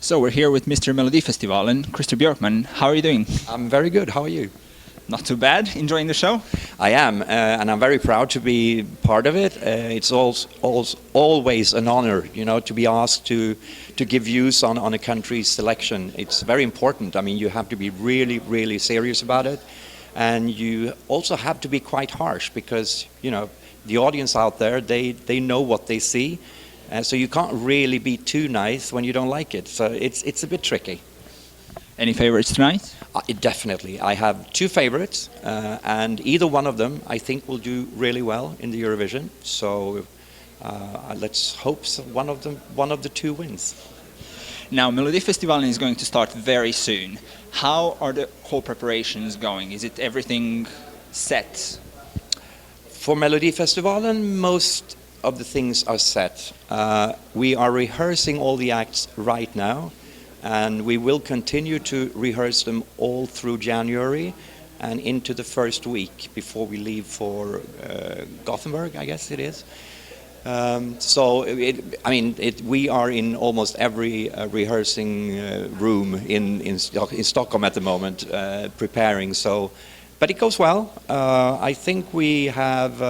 So we're here with Mr. Melodifestivalen, Mr. Bjorkman. How are you doing? I'm very good. How are you? Not too bad. Enjoying the show? I am, and I'm very proud to be part of it. It's always an honor, to be asked to give views on a country's selection. It's very important. I mean, you have to be really, really serious about it, and you also have to be quite harsh because, the audience out there, they know what they see. So you can't really be too nice when you don't like it. So it's a bit tricky. Any favorites tonight? Definitely. I have two favorites, and either one of them I think will do really well in the Eurovision. So let's hope one of the two wins. Now, Melodifestivalen is going to start very soon. How are the whole preparations going? Is it everything set? For Melodifestivalen, most of the things are set. We are rehearsing all the acts right now, and we will continue to rehearse them all through January and into the first week before we leave for Gothenburg, I guess it is. We are in almost every rehearsing room in Stockholm at the moment, preparing. But it goes well. I think we have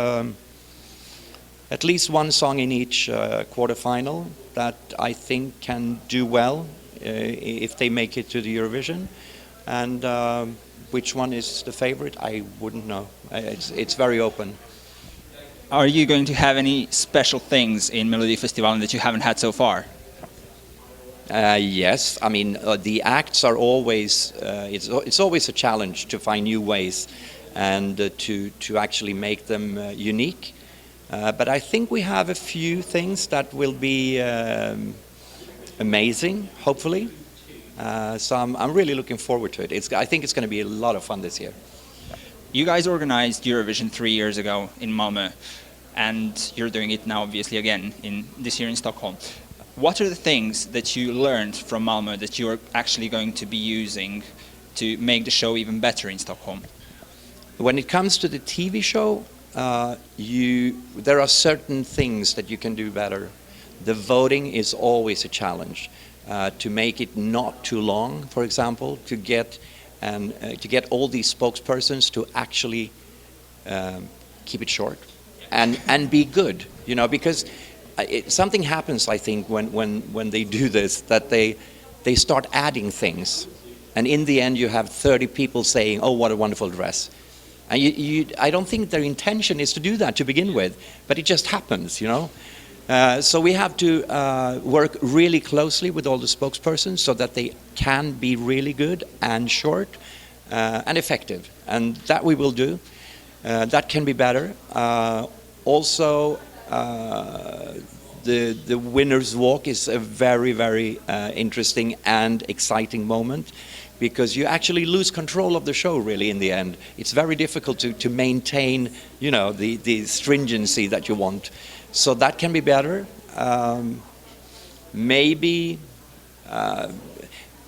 at least one song in each quarterfinal that I think can do well if they make it to the Eurovision. And which one is the favorite, I wouldn't know. It's very open. Are you going to have any special things in Melodifestivalen that you haven't had so far? Yes, I mean the acts are always. It's always a challenge to find new ways and to actually make them unique. But I think we have a few things that will be amazing, hopefully. So I'm really looking forward to it. I think it's going to be a lot of fun this year. You guys organized Eurovision 3 years ago in Malmö, and you're doing it now, obviously, again this year in Stockholm. What are the things that you learned from Malmö that you're actually going to be using to make the show even better in Stockholm? When it comes to the TV show, there are certain things that you can do better. The voting is always a challenge. To make it not too long, for example, to get all these spokespersons to actually keep it short and be good, because something happens, I think, when they do this, that they start adding things, and in the end you have 30 people saying, "Oh, what a wonderful dress." And I don't think their intention is to do that to begin with, but it just happens, So we have to work really closely with all the spokespersons so that they can be really good and short and effective. And that we will do. That can be better. Also, the winner's walk is a very, very interesting and exciting moment, because you actually lose control of the show, really, in the end. It's very difficult to maintain, the stringency that you want. So that can be better. Maybe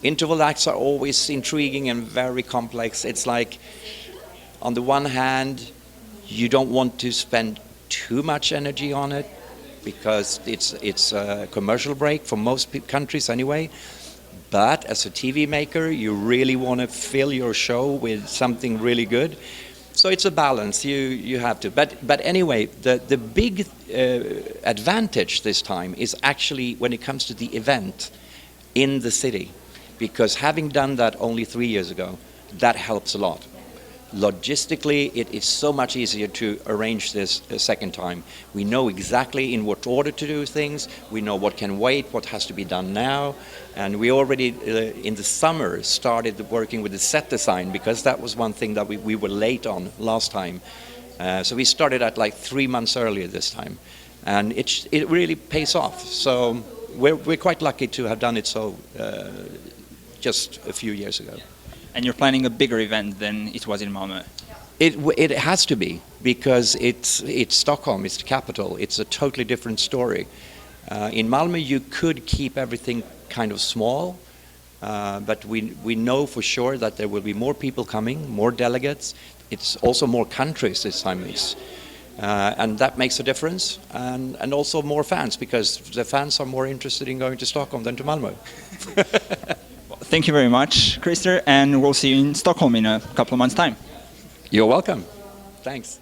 interval acts are always intriguing and very complex. It's like, on the one hand, you don't want to spend too much energy on it, because it's a commercial break for most countries anyway. But as a TV maker, you really want to fill your show with something really good. So it's a balance. You have to. But anyway, the big advantage this time is actually when it comes to the event in the city, because having done that only 3 years ago, that helps a lot. Logistically, it is so much easier to arrange this a second time. We know exactly in what order to do things. We know what can wait, what has to be done now. And we already, in the summer, started working with the set design, because that was one thing that we were late on last time. So we started at like 3 months earlier this time. And it really pays off. So we're quite lucky to have done it so just a few years ago. And you're planning a bigger event than it was in Malmö? It has to be, because it's Stockholm, it's the capital. It's a totally different story. In Malmö, you could keep everything kind of small, but we know for sure that there will be more people coming, more delegates. It's also more countries this time. And that makes a difference, and also more fans, because the fans are more interested in going to Stockholm than to Malmö. Thank you very much, Christer, and we'll see you in Stockholm in a couple of months' time. You're welcome. Thanks.